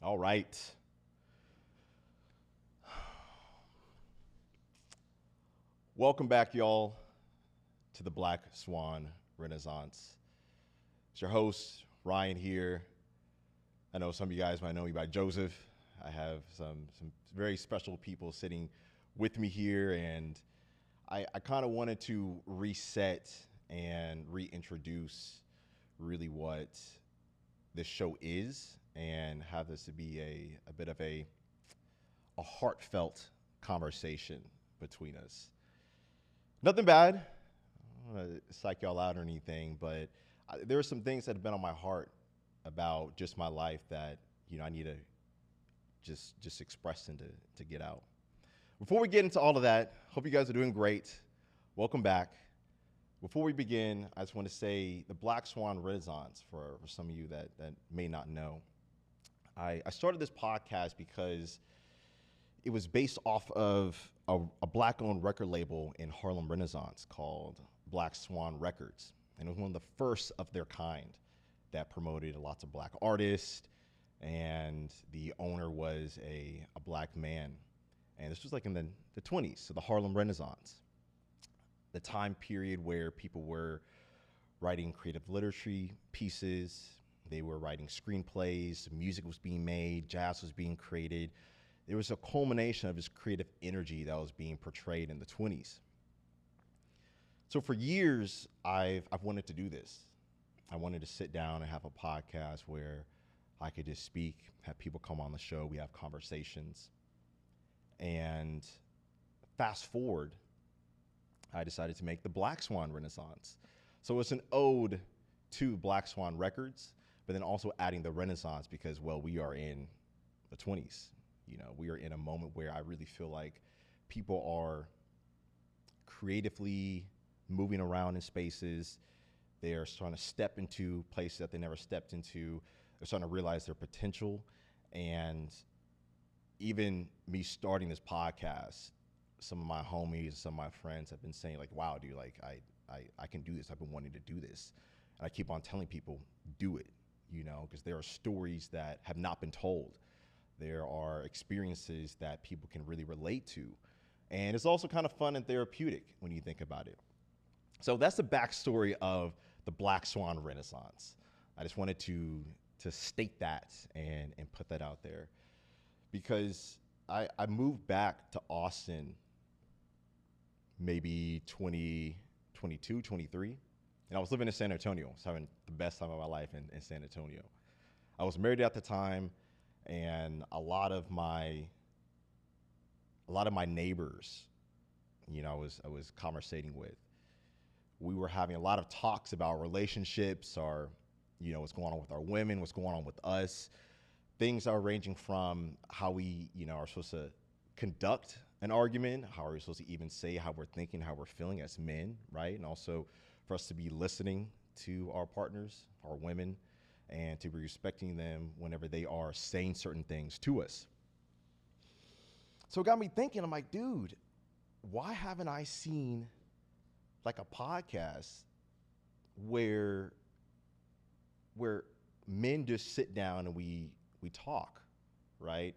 All right. Welcome back, y'all, to the Black Swan Renaissance. It's your host, Ryan, here. I know some of you guys might know me by Joseph. I have some very special people sitting with me here, and I kind of wanted to reset and reintroduce really what this show is and have this to be a bit of a heartfelt conversation between us. Nothing bad. I don't want to psych y'all out or anything, but there are some things that have been on my heart about just my life that I need to just express and to get out. Before we get into all of that, hope you guys are doing great. Welcome back. Before we begin, I just want to say the Black Swan Renaissance for some of you that may not know. I started this podcast because it was based off of a black-owned record label in Harlem Renaissance called Black Swan Records. And it was one of the first of their kind that promoted lots of black artists, and the owner was a black man. And this was like in the 20s, so the Harlem Renaissance, the time period where people were writing creative literature pieces, they were writing screenplays, music was being made, jazz was being created. There was a culmination of this creative energy that was being portrayed in the 20s. So for years, I've wanted to do this. I wanted to sit down and have a podcast where I could just speak, have people come on the show, we have conversations. And fast forward, I decided to make the Black Swan Renaissance. So it's an ode to Black Swan Records, but then also adding the Renaissance because, well, we are in the 20s. We are in a moment where I really feel like people are creatively moving around in spaces. They are starting to step into places that they never stepped into. They're starting to realize their potential. And even me starting this podcast, some of my homies, some of my friends have been saying like, wow, dude, like I can do this. I've been wanting to do this. And I keep on telling people, do it, because there are stories that have not been told. There are experiences that people can really relate to. And it's also kind of fun and therapeutic when you think about it. So that's the backstory of the Black Swan Renaissance. I just wanted to state that and put that out there because I moved back to Austin maybe 2022, 23. And I was living in San Antonio. I was having the best time of my life in San Antonio. I was married at the time, and a lot of my neighbors, I was conversating with, we were having a lot of talks about relationships, or what's going on with our women, what's going on with us. Things are ranging from how we are supposed to conduct an argument, how are we supposed to even say how we're thinking, how we're feeling as men, right? And also for us to be listening to our partners, our women, and to be respecting them whenever they are saying certain things to us. So it got me thinking, I'm like, dude, why haven't I seen like a podcast where men just sit down and we talk, right?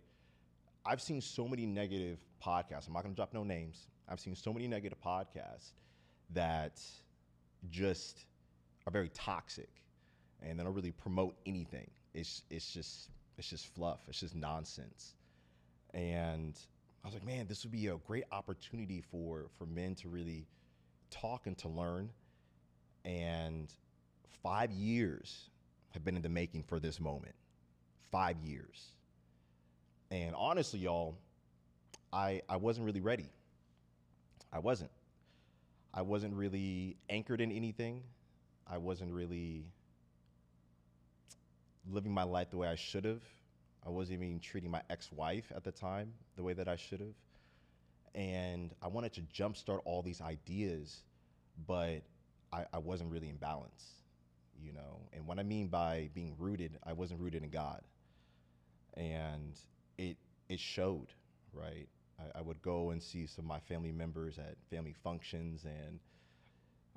I've seen so many negative podcasts. I'm not going to drop no names. I've seen so many negative podcasts that just are very toxic and they don't really promote anything. It's just fluff. It's just nonsense. And I was like, man, this would be a great opportunity for men to really talk and to learn. And 5 years have been in the making for this moment. 5 years. And honestly, y'all, I wasn't really ready. I wasn't. I wasn't really anchored in anything. I wasn't really living my life the way I should have. I wasn't even treating my ex-wife at the time the way that I should have. And I wanted to jumpstart all these ideas, but I wasn't really in balance, And what I mean by being rooted, I wasn't rooted in God. And it showed, right? I would go and see some of my family members at family functions, and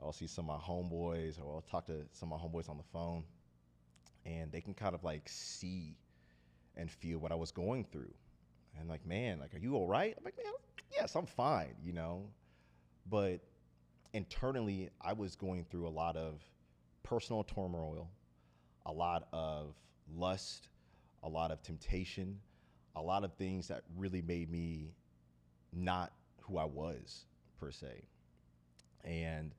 I'll see some of my homeboys, or I'll talk to some of my homeboys on the phone, and they can kind of like see and feel what I was going through. And like, man, like, are you all right? I'm like, man, yes, I'm fine, you know? But internally, I was going through a lot of personal turmoil, a lot of lust, a lot of temptation, a lot of things that really made me not who I was per se. And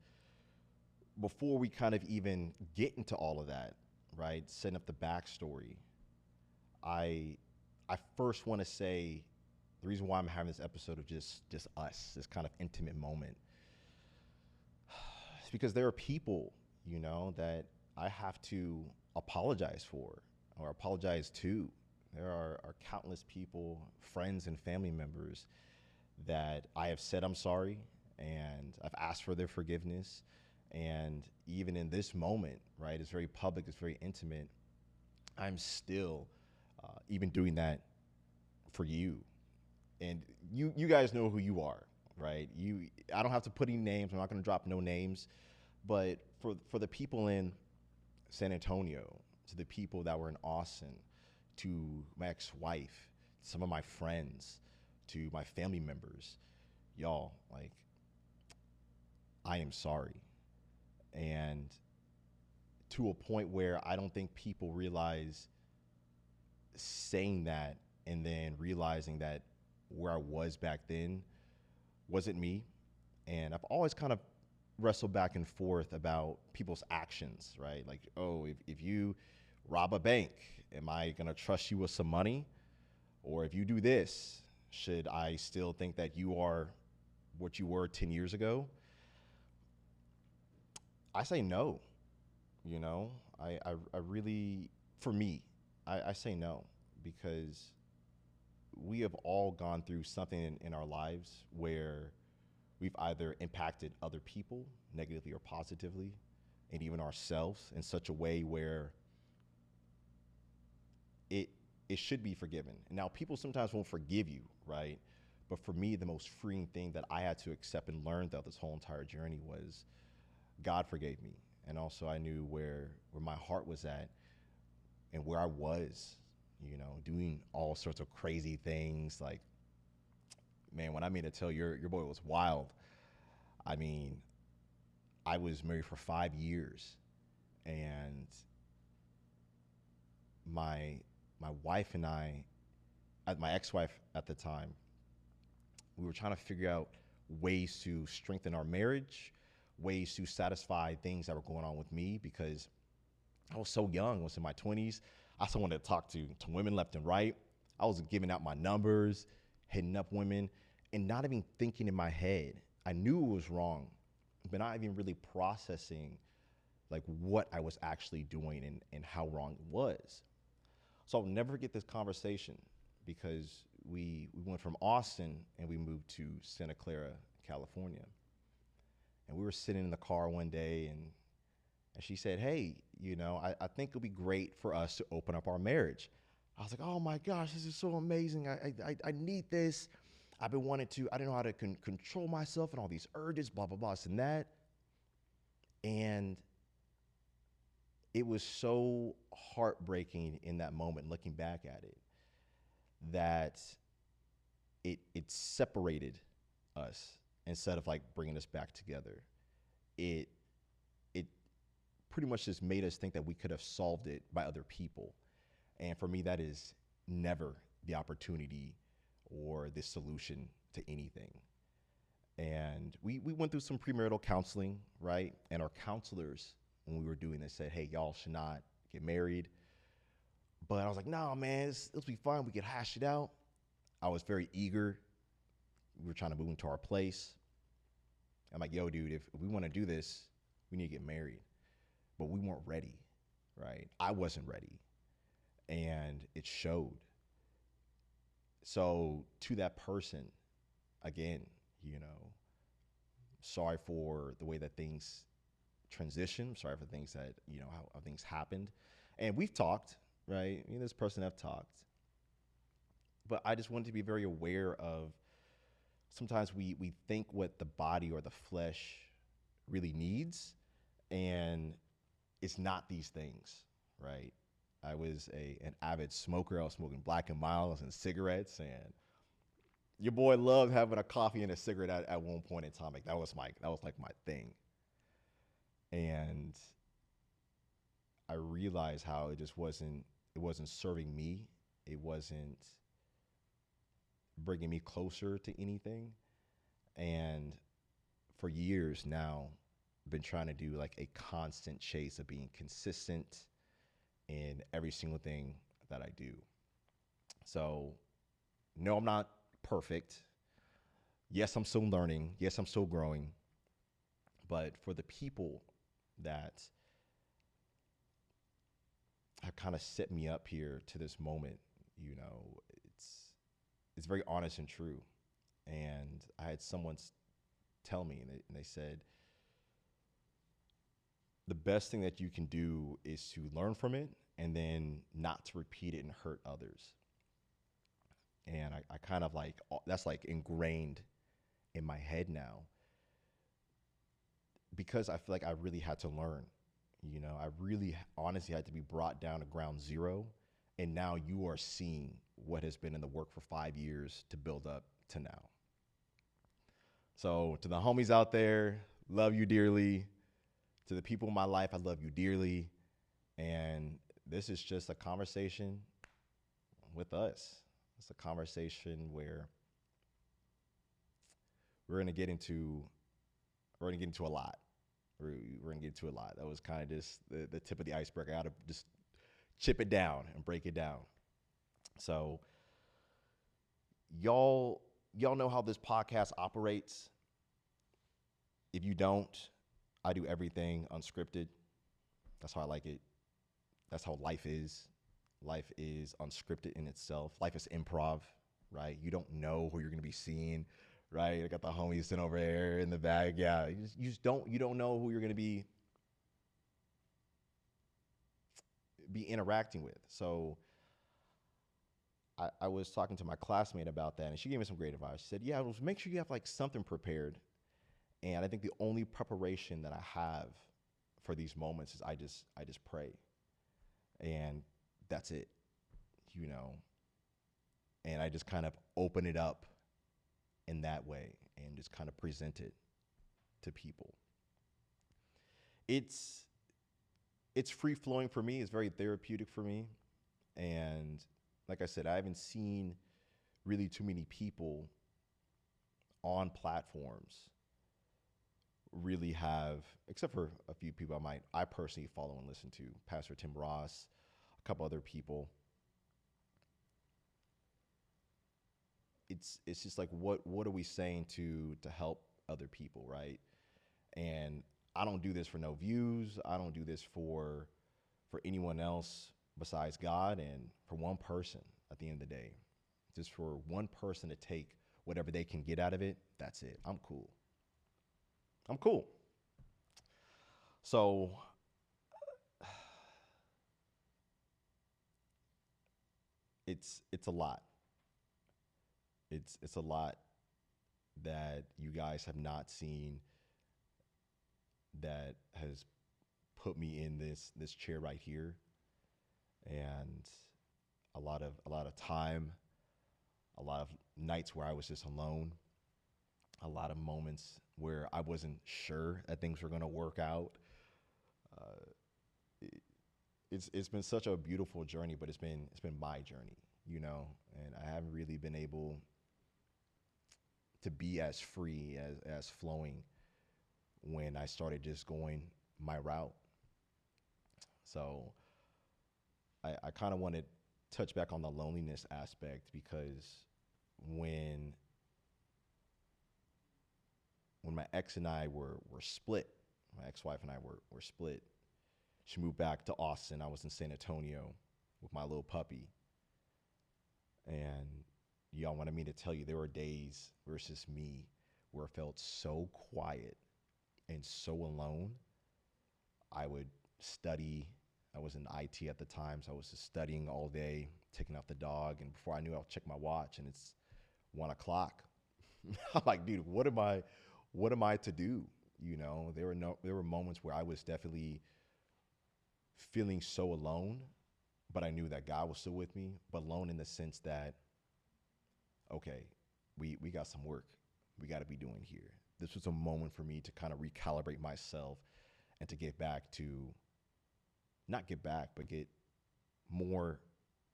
before we kind of even get into all of that, right, setting up the backstory, I I first want to say the reason why I'm having this episode of just us, this kind of intimate moment, is because there are people, you know, that I have to apologize for or apologize to. There are countless people, friends and family members that I have said I'm sorry and I've asked for their forgiveness. And even in this moment, right, it's very public, it's very intimate. I'm still even doing that for you. And you guys know who you are, right? I don't have to put any names. I'm not going to drop no names. But for the people in San Antonio, to the people that were in Austin, to my ex-wife, some of my friends, to my family members, y'all, like, I am sorry. And to a point where I don't think people realize saying that and then realizing that where I was back then wasn't me. And I've always kind of wrestled back and forth about people's actions, right? Like, oh, if you rob a bank, am I going to trust you with some money? Or if you do this, should I still think that you are what you were 10 years ago? I say no. You know, I really, for me, I say no because we have all gone through something in our lives where we've either impacted other people negatively or positively, and even ourselves in such a way where it it should be forgiven. Now, people sometimes won't forgive you, right? But for me, the most freeing thing that I had to accept and learn throughout this whole entire journey was God forgave me. And also I knew where my heart was at and where I was, you know, doing all sorts of crazy things. Like, man, when I mean to tell your boy was wild, I mean, I was married for 5 years and my my wife and I, my ex-wife at the time, we were trying to figure out ways to strengthen our marriage, ways to satisfy things that were going on with me because I was so young. I was in my 20s. I still wanted to talk to women left and right. I was giving out my numbers, hitting up women, and not even thinking in my head. I knew it was wrong, but not even really processing like what I was actually doing and how wrong it was. So I'll never forget this conversation because we went from Austin and we moved to Santa Clara, California. And we were sitting in the car one day and she said, hey, you know, I think it'll be great for us to open up our marriage. I was like, oh my gosh, this is so amazing. I need this. I've been wanting to, I didn't know how to control myself and all these urges, blah, blah, blah, this and that. And it was so heartbreaking in that moment, looking back at it, that it separated us instead of like bringing us back together. It it pretty much just made us think that we could have solved it by other people. And for me, that is never the opportunity or the solution to anything. And we went through some premarital counseling, right? And our counselors, when we were doing this, said, hey, y'all should not get married. But I was like, nah, man, it'll be fine. We could hash it out. I was very eager. We were trying to move into our place. I'm like, yo, dude, if we want to do this, we need to get married. But we weren't ready, right? I wasn't ready. And it showed. So to that person, again, you know, sorry for the way that things transition. Sorry for things that, you know, how things happened. And we've talked, right? Me and this person have talked. But I just wanted to be very aware of sometimes we think what the body or the flesh really needs, and it's not these things, right? I was an avid smoker. I was smoking Black and Miles and cigarettes, and your boy loved having a coffee and a cigarette at one point in time. Like that was like my thing. And I realized how it wasn't serving me. It wasn't bringing me closer to anything. And for years now, I've been trying to do like a constant chase of being consistent in every single thing that I do. So, no, I'm not perfect. Yes, I'm still learning. Yes, I'm still growing. But for the people that have kind of set me up here to this moment, you know, it's very honest and true. And I had someone tell me, and they said, the best thing that you can do is to learn from it and then not to repeat it and hurt others. And I kind of like, that's like ingrained in my head now because I feel like I really had to learn. You know, I really honestly had to be brought down to ground zero. And now you are seeing what has been in the work for 5 years to build up to now. So, to the homies out there, love you dearly. To the people in my life, I love you dearly. And this is just a conversation with us. It's a conversation where we're gonna get into we're gonna get into a lot. We're gonna get into a lot. That was kind of just the tip of the iceberg. I gotta just chip it down and break it down. So y'all know how this podcast operates. If you don't, I do everything unscripted. That's how I like it. That's how life is. Life is unscripted in itself. Life is improv, right? You don't know who you're gonna be seeing, right? I got the homies sitting over there in the bag. Yeah, you don't know who you're gonna be interacting with. So I was talking to my classmate about that, and she gave me some great advice. She said, "Yeah, well, make sure you have like something prepared." And I think the only preparation that I have for these moments is I just pray, and that's it, you know. And I just kind of open it up in that way and just kind of present it to people. It's it's free flowing for me. It's very therapeutic for me, and like I said, I haven't seen really too many people on platforms really have, except for a few people I personally follow and listen to, Pastor Tim Ross, a couple other people. It's just like what are we saying to help other people, right? And I don't do this for no views. I don't do this for anyone else besides God and for one person at the end of the day. Just for one person to take whatever they can get out of it, that's it. I'm cool. I'm cool. So it's a lot. It's a lot that you guys have not seen that has put me in this chair right here, and a lot of time, a lot of nights where I was just alone, a lot of moments where I wasn't sure that things were going to work out. Uh, it, it's been such a beautiful journey, but it's been my journey, you know, and I haven't really been able to be as free as flowing when I started just going my route. So I kind of want to touch back on the loneliness aspect because when when my ex and I were split, my ex-wife and I were split. She moved back to Austin. I was in San Antonio with my little puppy. And y'all wanted me to tell you there were days versus me where it felt so quiet and so alone. I would study. I was in IT at the time, so I was just studying all day, taking out the dog. And before I knew, I'll check my watch, and it's 1 o'clock. I'm like, dude, what am I to do? You know, there were moments where I was definitely feeling so alone, but I knew that God was still with me, but alone in the sense that, okay, we got some work we got to be doing here. This was a moment for me to kind of recalibrate myself and to get back to, not get back, but get more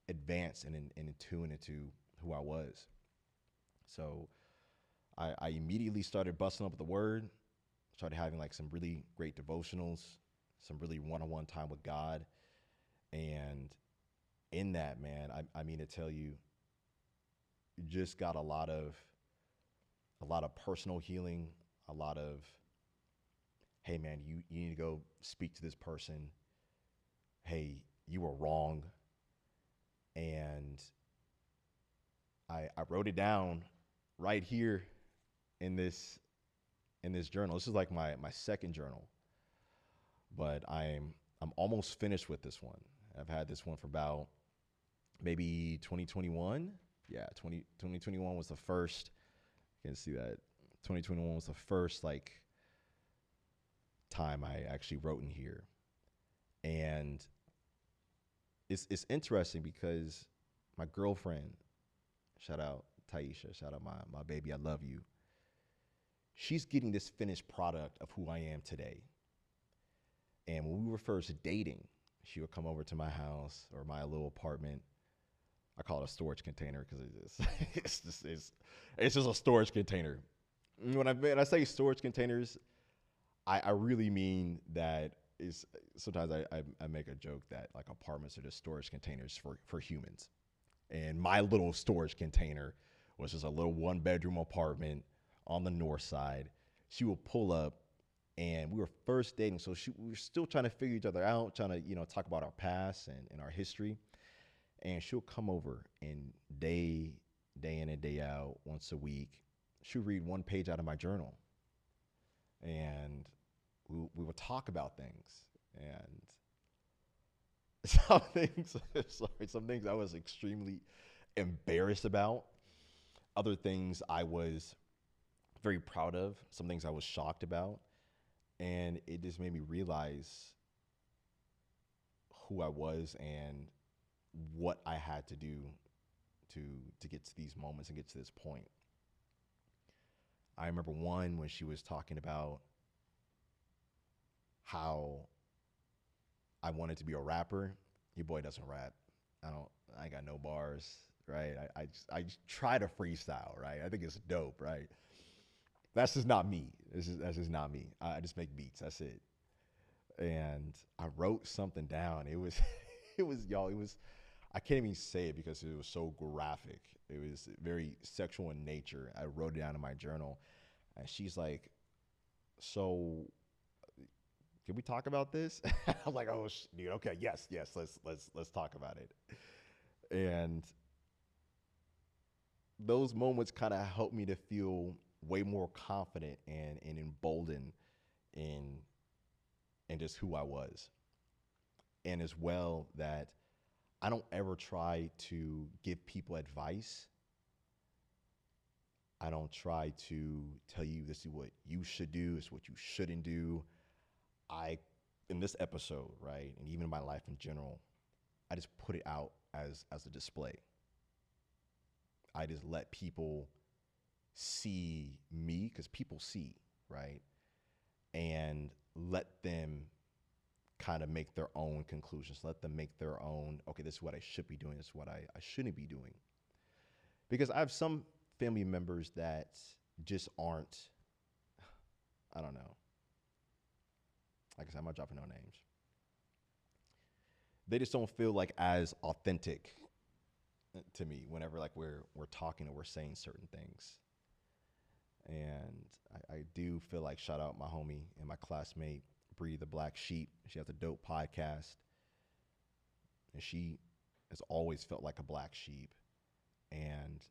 advanced and in tune into who I was. So I immediately started busting up the word, started having like some really great devotionals, some really one-on-one time with God. And in that, man, I mean to tell you, just got a lot of personal healing, a lot of, hey man, you need to go speak to this person. Hey, you were wrong. And I wrote it down right here in this journal. This is like my second journal, but I'm almost finished with this one. I've had this one for about maybe 2021. Yeah, 2021 was the first. You can see that 2021 was the first like time I actually wrote in here. And it's interesting because my girlfriend, shout out Taisha, shout out my baby, I love you. She's getting this finished product of who I am today. And when we were first dating, she would come over to my house or my little apartment. I call it a storage container because it's just a storage container. When I say storage containers, I really mean that is sometimes I make a joke that like apartments are just storage containers for humans. And my little storage container was just a little 1-bedroom apartment on the north side. She would pull up and we were first dating. So we were still trying to figure each other out, trying to, talk about our past and our history. And she'll come over and day in and day out, once a week, she'll read one page out of my journal. And we would talk about things. And some things I was extremely embarrassed about. Other things I was very proud of. Some things I was shocked about. And it just made me realize who I was and what I had to do to get to these moments and get to this point. I remember one when she was talking about how I wanted to be a rapper. Your boy doesn't rap. I ain't got no bars, right? I just try to freestyle, right? I think it's dope, right? That's just not me. That's just not me. I just make beats. That's it. And I wrote something down. It was, y'all. It was. I can't even say it because it was so graphic. It was very sexual in nature. I wrote it down in my journal, and she's like, "So, can we talk about this?" I'm like, "Oh, dude, okay, yes, let's talk about it." And those moments kind of helped me to feel way more confident and emboldened in just who I was. And as well that I don't ever try to give people advice. I don't try to tell you this is what you should do, this is what you shouldn't do. In this episode, right, and even in my life in general, I just put it out as a display. I just let people see me because people see, right? And let them kind of make their own conclusions. Let them make their own, okay, this is what I should be doing. This is what I shouldn't be doing. Because I have some family members that just aren't, I don't know. Like I said, I'm not dropping no names. They just don't feel like as authentic to me whenever like we're talking or we're saying certain things. And I do feel like shout out my homie and my classmate, Bree the Black Sheep. She has a dope podcast. And she has always felt like a black sheep. And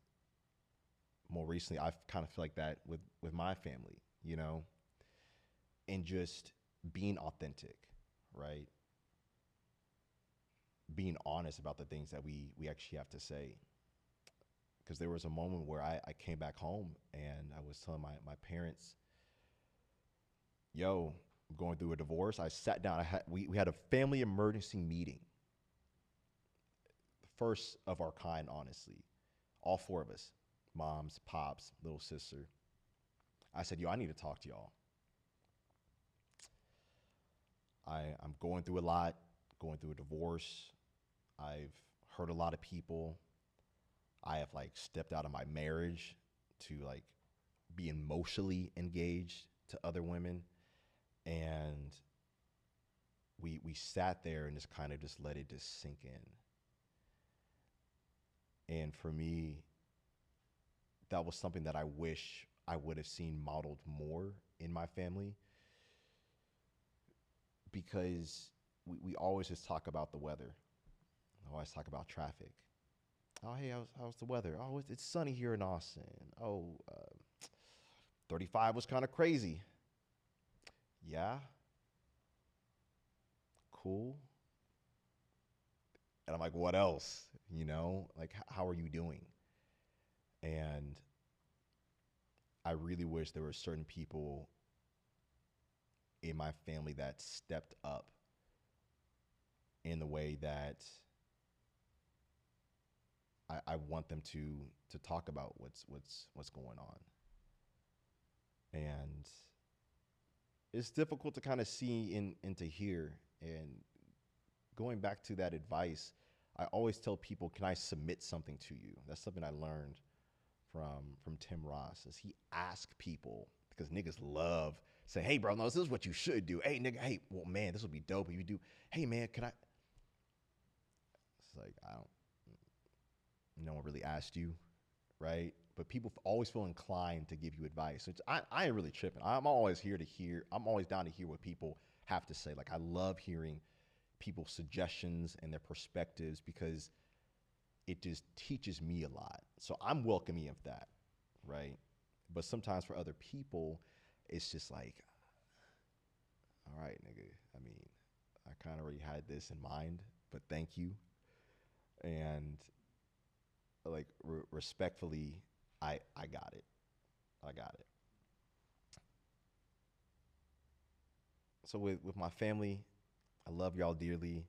more recently, I've kind of feel like that with my family, and just being authentic, right? Being honest about the things that we actually have to say. Because there was a moment where I came back home and I was telling my parents, yo, I'm going through a divorce. I sat down. We had a family emergency meeting. first of our kind, honestly. All four of us, moms, pops, little sister. I said, yo, I need to talk to y'all. I'm going through a lot, going through a divorce. I've hurt a lot of people. I have like stepped out of my marriage to like be emotionally engaged to other women. And we sat there and just kind of just let it just sink in. And for me, that was something that I wish I would have seen modeled more in my family, because we always just talk about the weather. I always talk about traffic. Oh, hey, how's the weather? Oh, it's sunny here in Austin. Oh, 35 was kind of crazy. Yeah, cool. And I'm like, what else? You know, like, how are you doing? And I really wish there were certain people in my family that stepped up in the way that I want them to talk about what's going on. And it's difficult to kind of see and to hear. And going back to that advice, I always tell people, can I submit something to you? That's something I learned from Tim Ross, is he asked people, because niggas love say, hey bro, no, this is what you should do. Hey nigga, hey, well man, this would be dope if you do. Hey man, can I? It's like, I don't, no one really asked you, right? But people always feel inclined to give you advice. Which I ain't really tripping. I'm always here to hear. I'm always down to hear what people have to say. Like, I love hearing people's suggestions and their perspectives, because it just teaches me a lot. So I'm welcoming of that, right? But sometimes for other people, it's just like, all right, nigga. I mean, I kind of already had this in mind, but thank you. And like respectfully, I got it. I got it. So with my family, I love y'all dearly.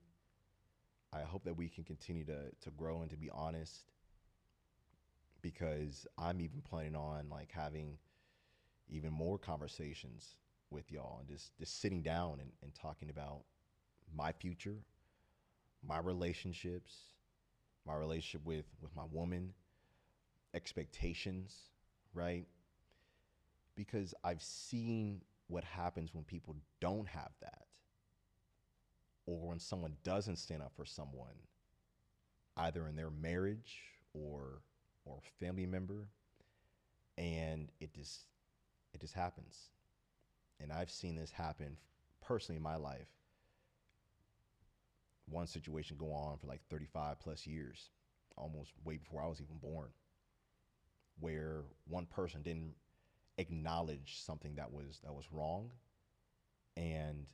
I hope that we can continue to grow and to be honest, because I'm even planning on like having even more conversations with y'all, and just sitting down and talking about my future, my relationships, my relationship with my woman, expectations, right? Because I've seen what happens when people don't have that, or when someone doesn't stand up for someone, either in their marriage or family member, and it just happens. And I've seen this happen personally in my life. One situation go on for like 35 plus years, almost way before I was even born, where one person didn't acknowledge something that was wrong, and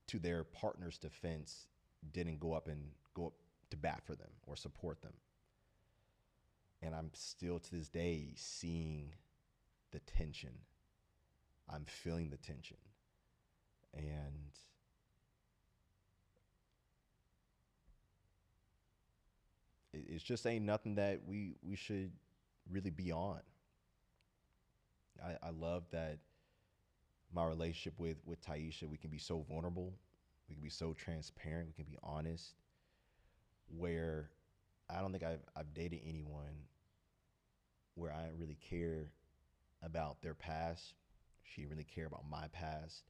to their partner's defense, didn't go up to bat for them or support them. And I'm still to this day seeing the tension. I'm feeling the tension. And it's just ain't nothing that we should really be on. I love that my relationship with Taisha, we can be so vulnerable, we can be so transparent, we can be honest, where I don't think I've dated anyone where I didn't really care about their past. She didn't really care about my past,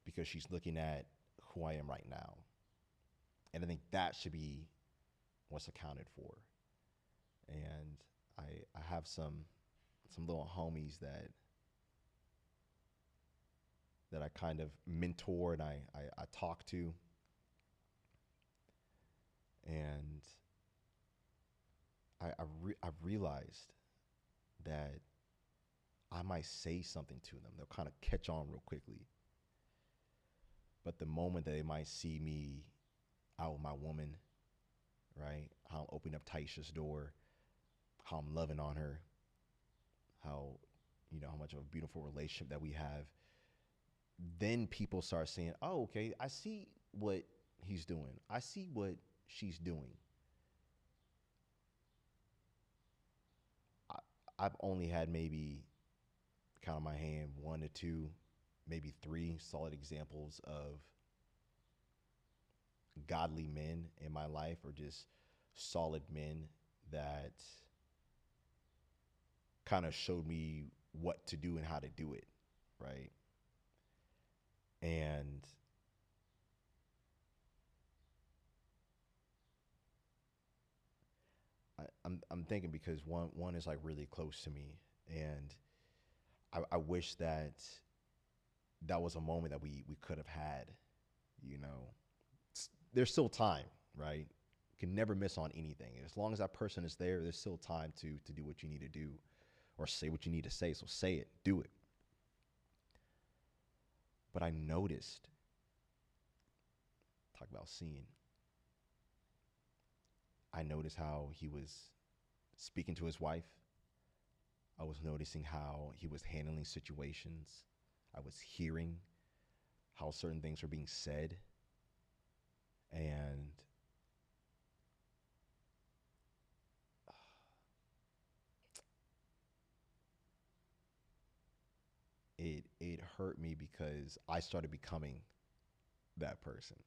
because she's looking at who I am right now. And I think that should be what's accounted for. And I have some little homies that I kind of mentor, and I talk to. And I've realized that I might say something to them. They'll kind of catch on real quickly. But the moment that they might see me out with my woman, right? How I'm opening up Taisha's door, how I'm loving on her, how, how much of a beautiful relationship that we have. Then people start saying, oh, okay, I see what he's doing. I see what she's doing. I've only had maybe, count on my hand, one to two, maybe three solid examples of godly men in my life, or just solid men that kind of showed me what to do and how to do it, right? And I'm thinking because one is like really close to me, and I wish that that was a moment that we could have had. You know, there's still time, right? You can never miss on anything. As long as that person is there, there's still time to do what you need to do, or say what you need to say. So say it, do it. But I noticed, talk about seeing, I noticed how he was speaking to his wife. I was noticing how he was handling situations. I was hearing how certain things were being said. And it hurt me because I started becoming that person,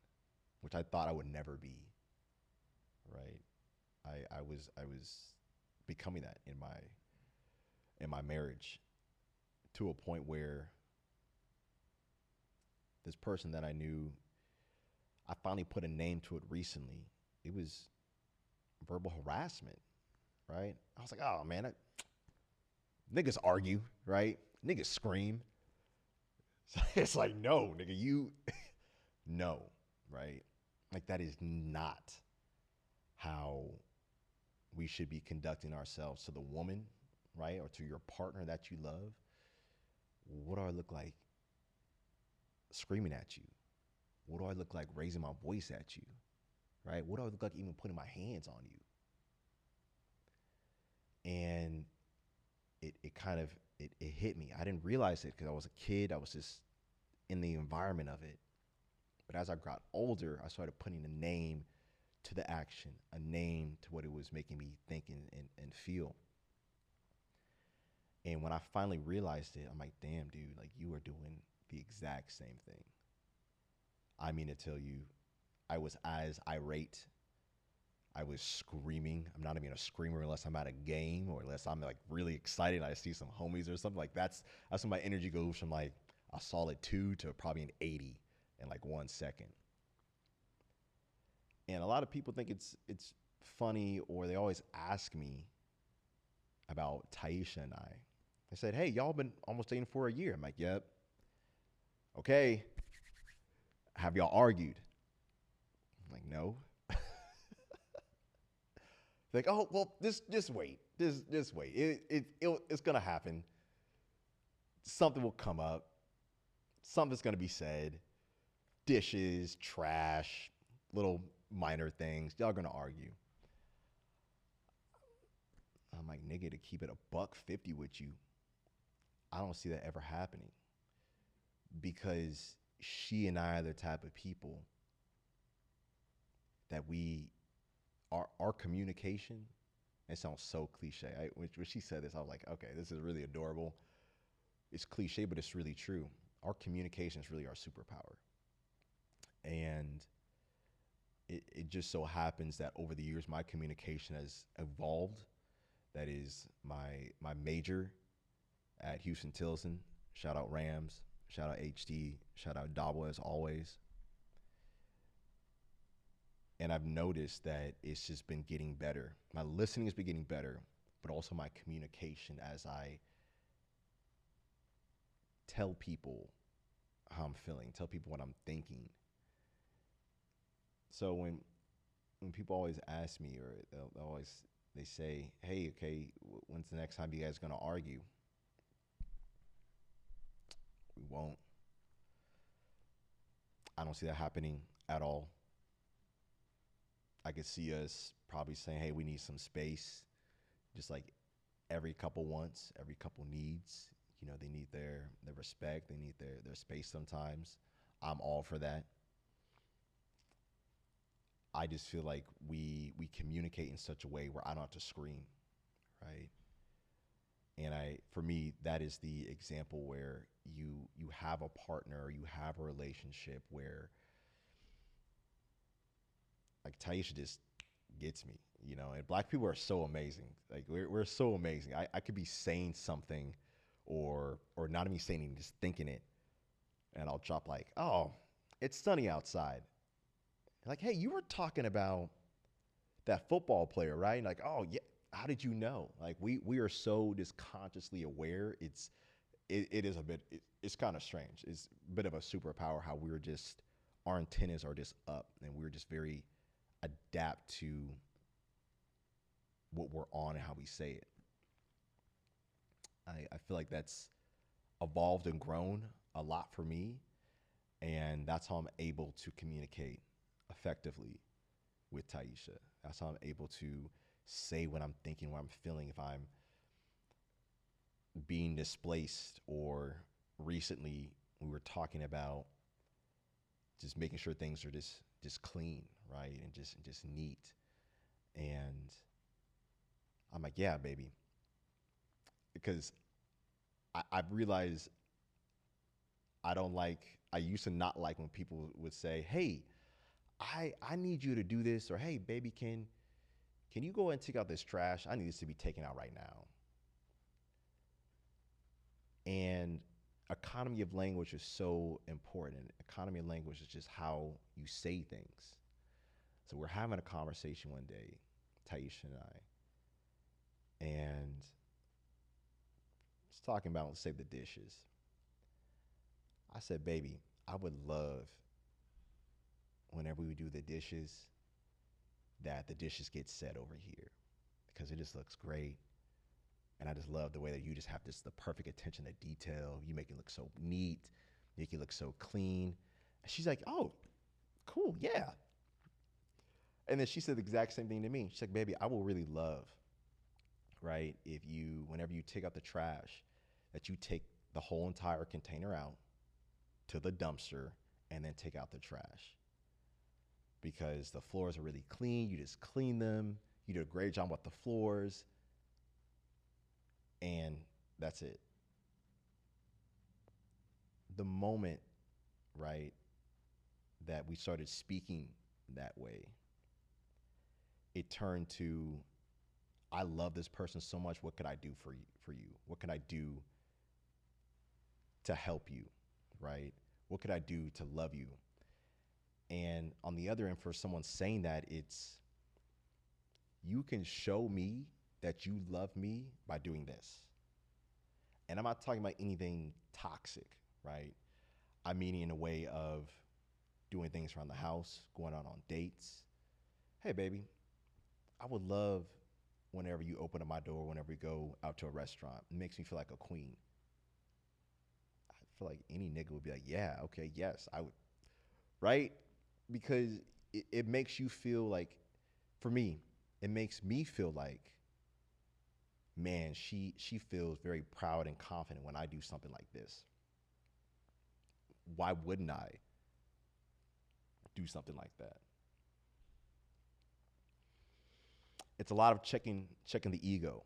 which I thought I would never be, right? I was becoming that in my marriage, to a point where this person that I knew, I finally put a name to it recently. It was verbal harassment, right? I was like, oh man, niggas argue, right? Niggas scream. It's like, no, nigga, you, no, right? Like, that is not how we should be conducting ourselves to the woman, right? Or to your partner that you love. What do I look like screaming at you? What do I look like raising my voice at you, right? What do I look like even putting my hands on you? And it kind of, it hit me. I didn't realize it because I was a kid. I was just in the environment of it. But as I got older, I started putting a name to the action, a name to what it was making me think and feel. And when I finally realized it, I'm like, damn, dude, like you are doing the exact same thing. I mean to tell you, I was as irate. I was screaming. I'm not even a screamer unless I'm at a game or unless I'm like really excited. I see some homies or something like that's when my energy goes from like a solid 2 to probably an 80 in like 1 second. And a lot of people think it's funny, or they always ask me about Taisha and I. They said, "Hey, y'all been almost dating for a year." I'm like, "Yep." Okay. Have y'all argued? I'm like, "No." Like, "Oh, well, just wait. Just wait. It's gonna happen. Something will come up. Something's gonna be said. Dishes, trash, little minor things. Y'all gonna argue." I'm like, "Nigga, to keep it a buck 50 with you, I don't see that ever happening, because she and I are the type of people that our communication, it sounds so cliche. When she said this, I was like, okay, this is really adorable. It's cliche, but it's really true. Our communication is really our superpower. And it just so happens that over the years, my communication has evolved. That is my major at Houston Tilson. Shout out Rams. Shout out HD. Shout out Dabo as always. And I've noticed that it's just been getting better. My listening has been getting better, but also my communication as I tell people how I'm feeling, tell people what I'm thinking. So when people always ask me, or they'll always they say, "Hey, okay, when's the next time you guys gonna argue?" We won't. I don't see that happening at all. I could see us probably saying, "Hey, we need some space," just like every couple wants, every couple needs. You know, they need their respect, they need their space sometimes. I'm all for that. I just feel like we communicate in such a way where I don't have to scream, right? And for me, that is the example where you have a partner, you have a relationship where like Taisha just gets me, and black people are so amazing. Like we're so amazing. I could be saying something or not even saying it, just thinking it, and I'll drop like, oh, it's sunny outside. Like, hey, you were talking about that football player, right? And like, oh yeah, how did you know? Like we are so just consciously aware. It is a bit it's kind of strange. It's a bit of a superpower how we're just our antennas are just up and we're just very adapt to what we're on and how we say it. I feel like that's evolved and grown a lot for me, and that's how I'm able to communicate effectively with Taisha. That's how I'm able to say what I'm thinking, what I'm feeling. If I'm being displaced, or recently we were talking about just making sure things are just clean, right, and just neat. And I'm like, yeah, baby, because I've realized I don't like. I used to not like when people would say, "Hey, I need you to do this," or "Hey, baby, can you go and take out this trash? I need this to be taken out right now." And economy of language is so important. Economy of language is just how you say things. So we're having a conversation one day, Taisha and and just talking about, let's say, the dishes. I said, baby, I would love whenever we do the dishes that the dishes get set over here because it just looks great. And I just love the way that you just have this the perfect attention to detail. You make it look so neat, make it look so clean. And she's like, oh, cool, yeah. And then she said the exact same thing to me. She's like, baby, I will really love, right, if you, whenever you take out the trash, that you take the whole entire container out to the dumpster and then take out the trash. Because the floors are really clean. You just clean them. You do a great job with the floors. And that's it. The moment, right, that we started speaking that way, it turned to, I love this person so much. What could I do for you? What can I do to help you, right? What could I do to love you? And on the other end, for someone saying that, it's you can show me that you love me by doing this. And I'm not talking about anything toxic, right? I mean in a way of doing things around the house, going out on dates. Hey, baby, I would love whenever you open up my door, whenever we go out to a restaurant. It makes me feel like a queen. I feel like any nigga would be like, yeah, okay, yes, I would, right? Because it makes you feel like, for me, it makes me feel like, man, she feels very proud and confident when I do something like this. Why wouldn't I do something like that? It's a lot of checking the ego.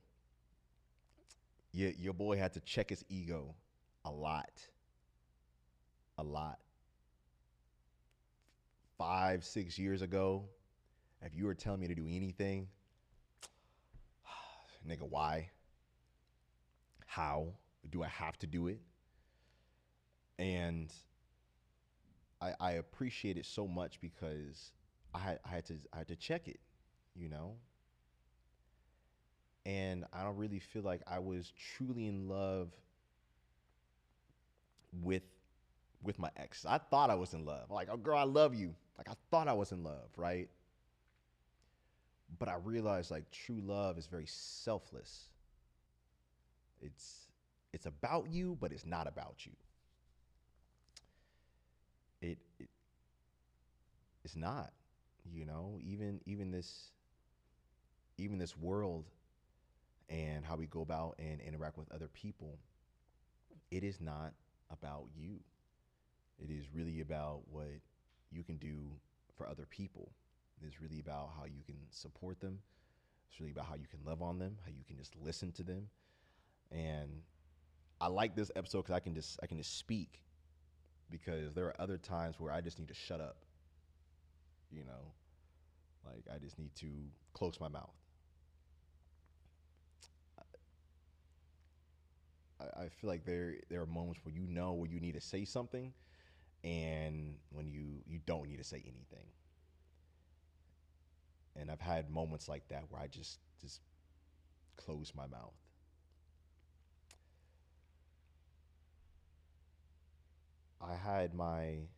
Your boy had to check his ego a lot, a lot. 5, 6 years ago, if you were telling me to do anything, nigga, why? How do I have to do it? And I appreciate it so much because I had to check it, you know. And I don't really feel like I was truly in love with with my ex. I thought I was in love. Like, oh girl, I love you. Like I thought I was in love, right? But I realized like true love is very selfless. It's it's about you, but it's not about you. It it's not, even this world and how we go about and interact with other people, it is not about you. It is really about what you can do for other people. It's really about how you can support them. It's really about how you can love on them, how you can just listen to them. And I like this episode because I can just speak, because there are other times where I just need to shut up, you know, like I just need to close my mouth. I feel like there are moments where where you need to say something, and when you don't need to say anything. And I've had moments like that where I just close my mouth. I had I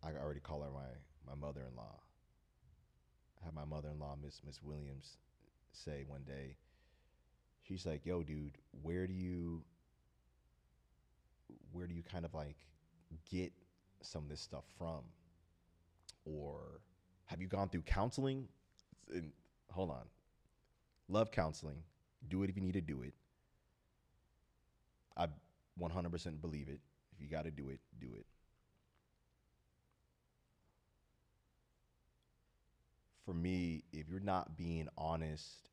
already call her my mother-in-law. I had my mother-in-law, Miss Williams, say one day, she's like, "Yo, dude, where do you kind of like get some of this stuff from, or have you gone through counseling?" And hold on, love counseling. Do it if you need to do it. I 100% believe it. If you got to do it, do it. For me, if you're not being honest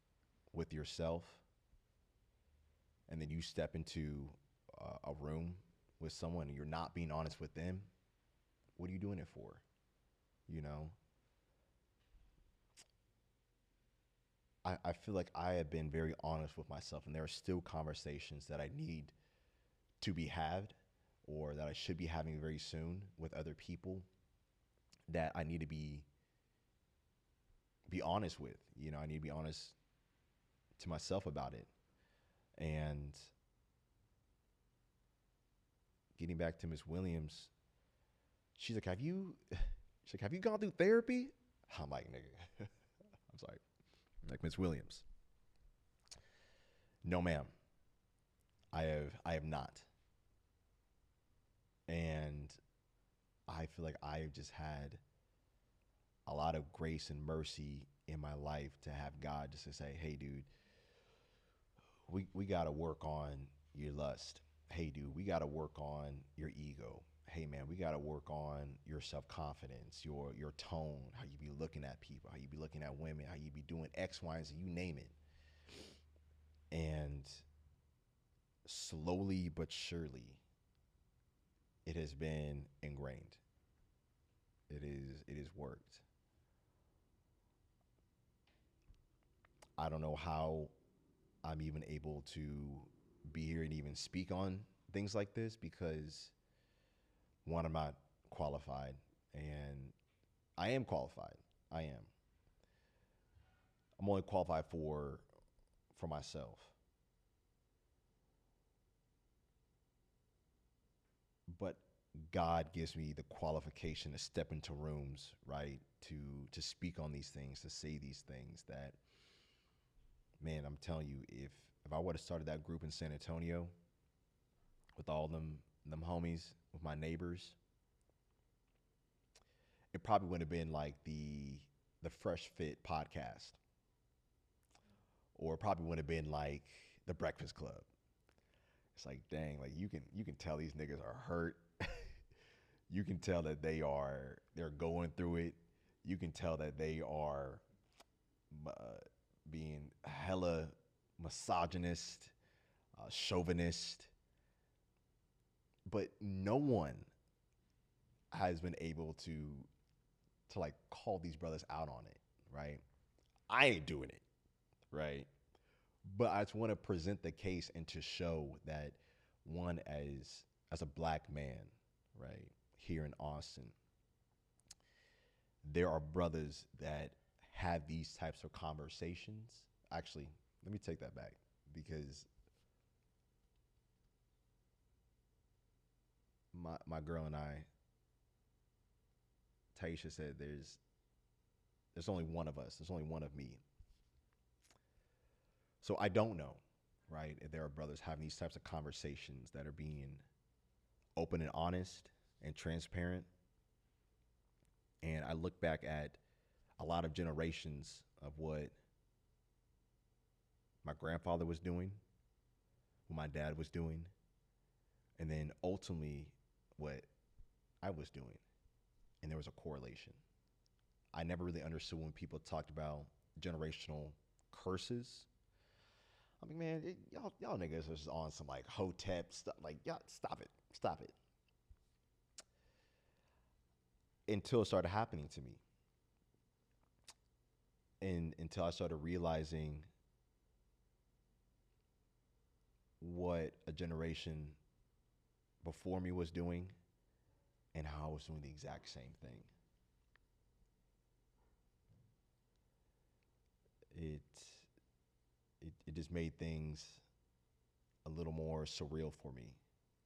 with yourself, and then you step into a room with someone and you're not being honest with them, what are you doing it for? You know, I feel like I have been very honest with myself, and there are still conversations that I need to be had, or that I should be having very soon with other people, that I need to be honest with. You know, I need to be honest to myself about it. And getting back to Miss Williams, she's like, have you gone through therapy? I'm like, nigga, I'm sorry. Like, Miss Williams, no, ma'am, I have not. And I feel like I've just had a lot of grace and mercy in my life to have God just to say, hey, dude, we got to work on your lust. Hey, dude, we got to work on your ego. Hey, man, we got to work on your self confidence, your tone, how you be looking at people, how you be looking at women, how you be doing X, Y, and Z, you name it. And slowly but surely, it has been ingrained. It is worked. I don't know how I'm even able to be here and even speak on things like this, because one, I'm not qualified, and I am qualified. I am. I'm only qualified for myself. But God gives me the qualification to step into rooms, right? To speak on these things, to say these things that, man, I'm telling you, if I would have started that group in San Antonio with all them homies, with my neighbors, it probably would have been like the Fresh Fit podcast, or it probably would have been like the Breakfast Club. It's like, dang, like you can tell these niggas are hurt. You can tell that they're going through it. You can tell that they are uh, being hella misogynist, chauvinist, but no one has been able to like call these brothers out on it, right? I ain't doing it, right? But I just want to present the case and to show that, one, as a black man, right, here in Austin, there are brothers that have these types of conversations. Actually, let me take that back, because my girl and I, Taisha, said there's only one of us. There's only one of me. So I don't know, right, if there are brothers having these types of conversations that are being open and honest and transparent. And I look back at a lot of generations of what my grandfather was doing, what my dad was doing, and then ultimately what I was doing. And there was a correlation. I never really understood when people talked about generational curses. I mean, man, y'all niggas is on some like hotep stuff. Like, y'all, stop it. Until it started happening to me, and until I started realizing what a generation before me was doing, and how I was doing the exact same thing. It it just made things a little more surreal for me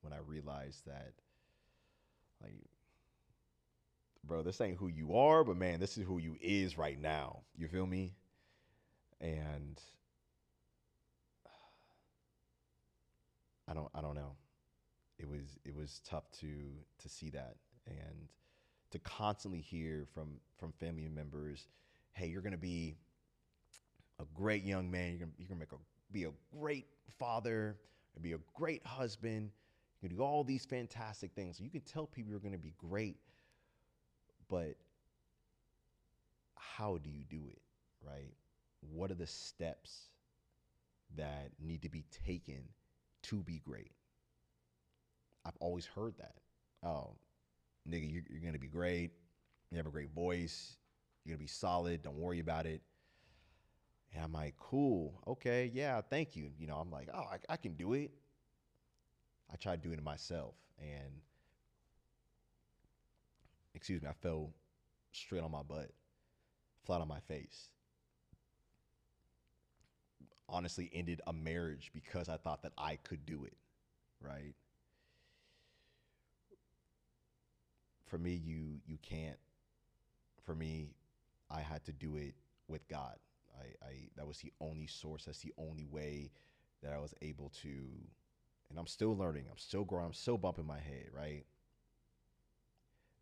when I realized that, like, bro, this ain't who you are, but man, this is who you is right now. You feel me? And I don't know. It was tough to see that, and to constantly hear from family members, hey, you're gonna be a great young man. You're gonna be a great father, be a great husband. You can do all these fantastic things. So you can tell people you're gonna be great, but how do you do it, right? What are the steps that need to be taken to be great? I've always heard that. Oh, nigga, you're gonna be great. You have a great voice. You're gonna be solid. Don't worry about it. And I'm like, cool, okay, yeah, thank you. I'm like, oh, I can do it. I tried doing it myself, and excuse me, I fell straight on my butt, flat on my face. Honestly, ended a marriage because I thought that I could do it, right? For me, you can't. For me, I had to do it with God. I that was the only source. That's the only way that I was able to. And I'm still learning. I'm still growing. I'm still bumping my head, right?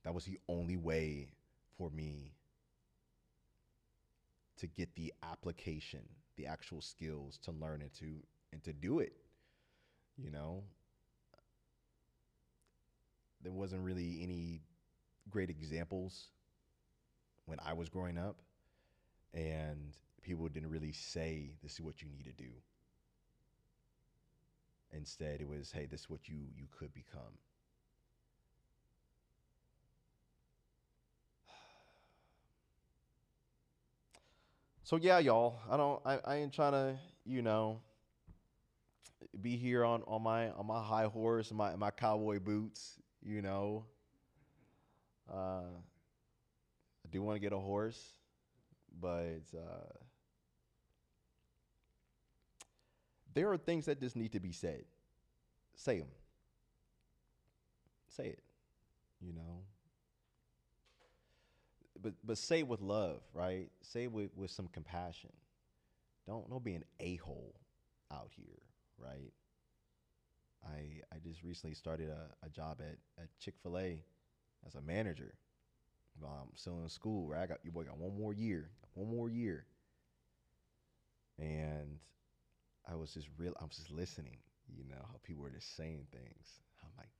That was the only way for me to get the application, the actual skills to learn and to do it. You know, there wasn't really any great examples when I was growing up, and people didn't really say this is what you need to do. Instead, it was, hey, this is what you could become. So yeah, y'all. I ain't trying to, be here on my high horse, my cowboy boots. I do want to get a horse, but there are things that just need to be said. Say them. Say it. You know. But say it with love, right? Say it with some compassion. Don't be an a-hole out here, right? I just recently started a job at Chick-fil-A as a manager. I'm still in school, right? Your boy got one more year. And I was just listening, how people were just saying things. I'm like,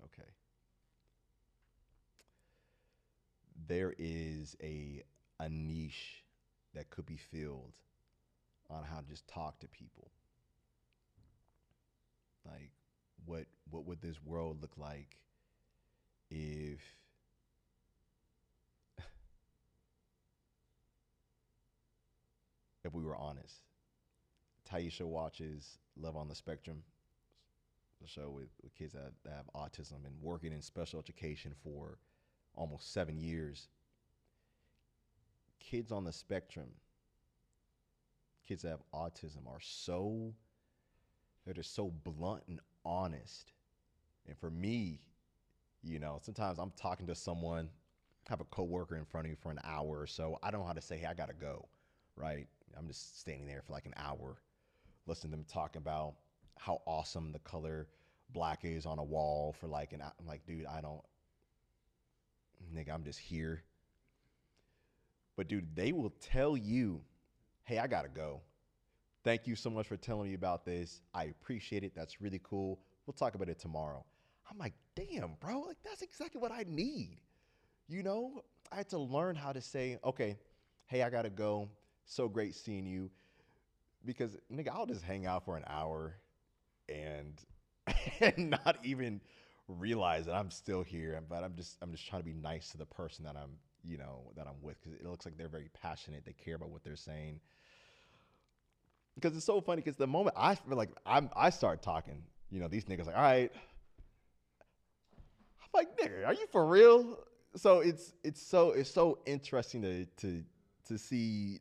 okay. There is a niche that could be filled on how to just talk to people. Like, what would this world look like if if we were honest? Taisha watches Love on the Spectrum, the show with kids that have autism, and working in special education for almost 7 years. Kids on the spectrum, kids that have autism, they're just so blunt and honest. And for me, sometimes I'm talking to someone, have a coworker in front of me for an hour or so. I don't know how to say, hey, I gotta go, right? I'm just standing there for like an hour, listening to them talk about how awesome the color black is on a wall for like an hour. I'm like, dude, nigga, I'm just here. But dude, they will tell you, hey, I gotta go. Thank you so much for telling me about this. I appreciate it. That's really cool. We'll talk about it tomorrow. I'm like, damn, bro, like that's exactly what I need. I had to learn how to say, okay, hey, I gotta go. So great seeing you. because nigga, I'll just hang out for an hour and and not even realize that I'm still here. But I'm just trying to be nice to the person that I'm with because it looks like they're very passionate. They care about what they're saying. Because it's so funny because the moment I feel like I start talking, these niggas like, all right. I'm like, nigga, are you for real? So it's so interesting to see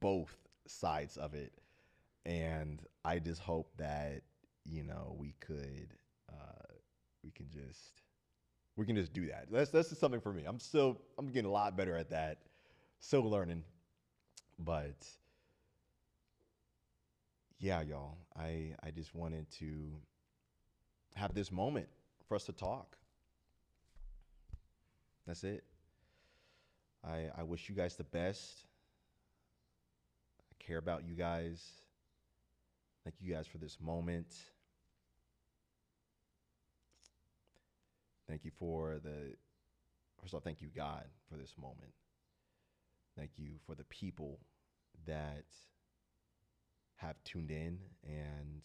both sides of it, and I just hope that we could we can just do that. That's just something for me. I'm getting a lot better at that. Still learning, but yeah, y'all. I just wanted to have this moment for us to talk. That's it. I wish you guys the best. I care about you guys. Thank you guys for this moment. Thank you first of all, thank you, God, for this moment. Thank you for the people that have tuned in, and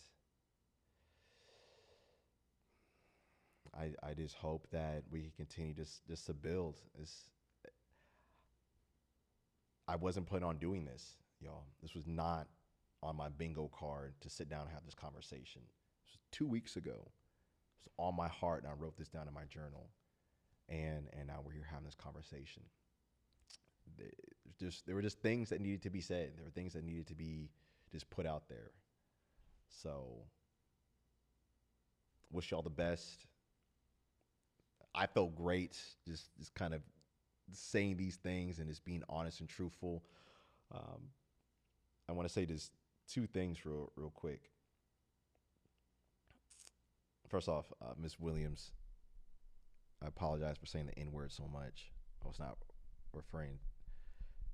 I just hope that we can continue just to build. I wasn't planning on doing this, y'all. This was not on my bingo card to sit down and have this conversation. This was 2 weeks ago. It was on my heart, and I wrote this down in my journal. And now we're here having this conversation. There were just things that needed to be said. There were things that needed to be just put out there. So, wish y'all the best. I felt great just kind of saying these things and just being honest and truthful. I want to say just two things real quick. First off, Miss Williams, I apologize for saying the N word so much. I was not referring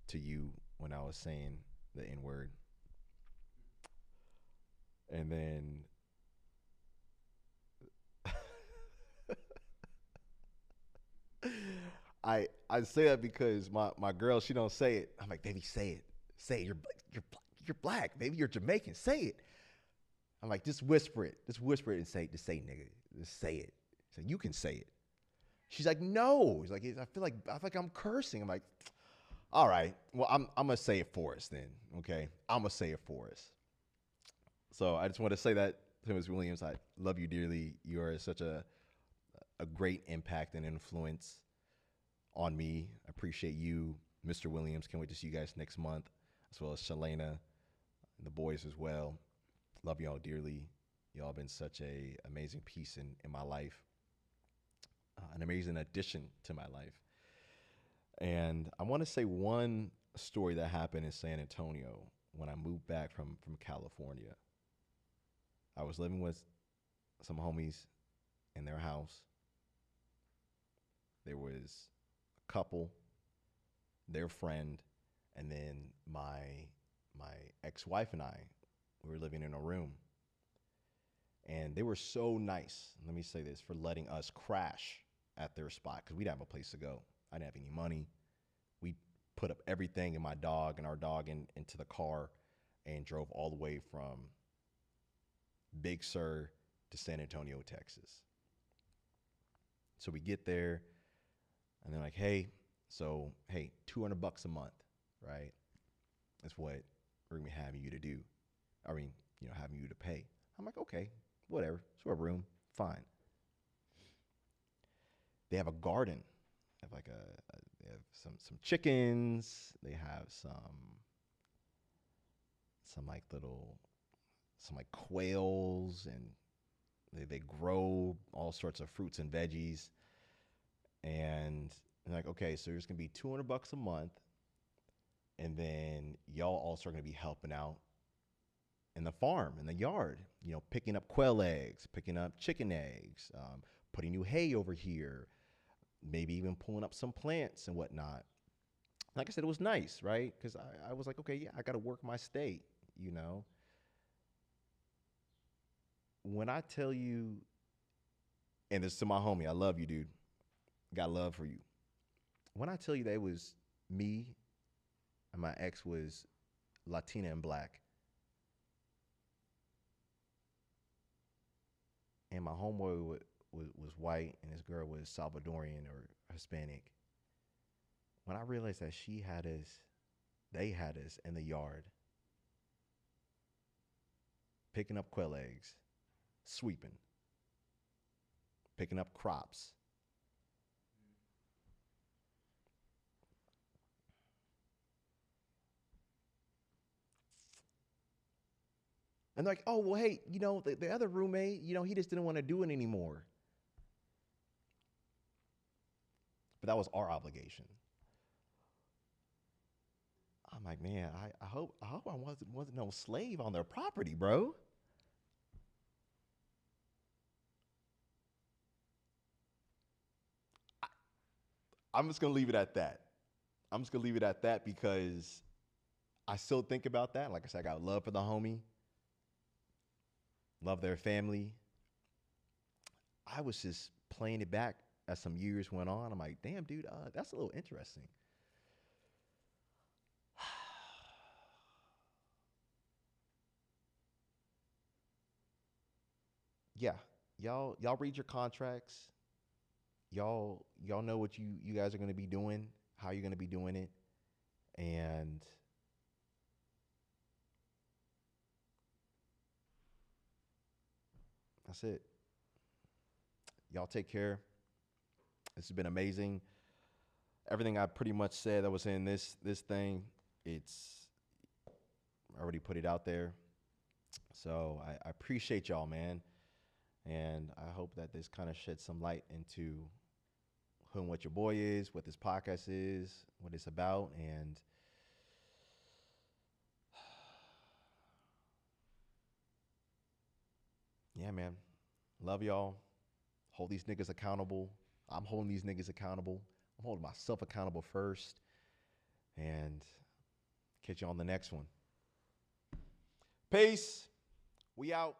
to you when I was saying the N word. And then I say that because my girl, she don't say it. I'm like, baby, say it. Say it. You're black. Maybe you're Jamaican. Say it. I'm like, just whisper it. Just whisper it and say, nigga. Just say it. So you can say it. She's like, no. He's like, I feel like I'm cursing. I'm like, all right. Well, I'm gonna say it for us then. Okay. I'm gonna say it for us. So I just want to say that to Ms. Williams. I love you dearly. You are such a great impact and influence on me. I appreciate you, Mr. Williams. Can't wait to see you guys next month, as well as Shalana and the boys as well. Love y'all dearly. Y'all been such a amazing piece in my life, an amazing addition to my life. And I want to say one story that happened in San Antonio when I moved back from California. I was living with some homies in their house. There was a couple, their friend, and then my ex-wife and I. We were living in a room. And they were so nice, let me say this, for letting us crash at their spot because we didn't have a place to go. I didn't have any money. We put up everything and my dog and our dog into the car and drove all the way from Big Sur to San Antonio, Texas. So we get there and they're like, hey, $200 a month, right? That's what we're gonna be having you to do. Having you to pay. I'm like, okay, whatever. It's a room, fine. They have a garden. They have they have some chickens. They have some quails, and they grow all sorts of fruits and veggies. And they're like, okay, so there's gonna be $200 a month, and then y'all also are gonna be helping out in the farm, in the yard, picking up quail eggs, picking up chicken eggs, putting new hay over here, maybe even pulling up some plants and whatnot. Like I said, it was nice, right? Because I was like, okay, yeah, I got to work my state, When I tell you, and this is to my homie, I love you, dude. Got love for you. When I tell you that it was me and my ex was Latina and black, and my homeboy was white, and this girl was Salvadorian or Hispanic. When I realized that they had us in the yard picking up quail eggs, sweeping, picking up crops. And they're like, oh, well, hey, the other roommate, he just didn't want to do it anymore. But that was our obligation. I'm like, man, I hope I wasn't no slave on their property, bro. I'm just gonna leave it at that. I'm just gonna leave it at that because I still think about that. Like I said, I got love for the homie, love their family. I was just playing it back as some years went on. I'm like, damn, dude, that's a little interesting. Yeah, y'all read your contracts. Y'all know what you guys are gonna be doing, how you're gonna be doing it, and that's it. Y'all take care. This has been amazing. Everything I pretty much said that was in this thing, it's I already put it out there. So I appreciate y'all, man. And I hope that this kind of sheds some light into who and what your boy is, what this podcast is, what it's about, and yeah, man. Love y'all. Hold these niggas accountable. I'm holding these niggas accountable. I'm holding myself accountable first. And catch you on the next one. Peace. We out.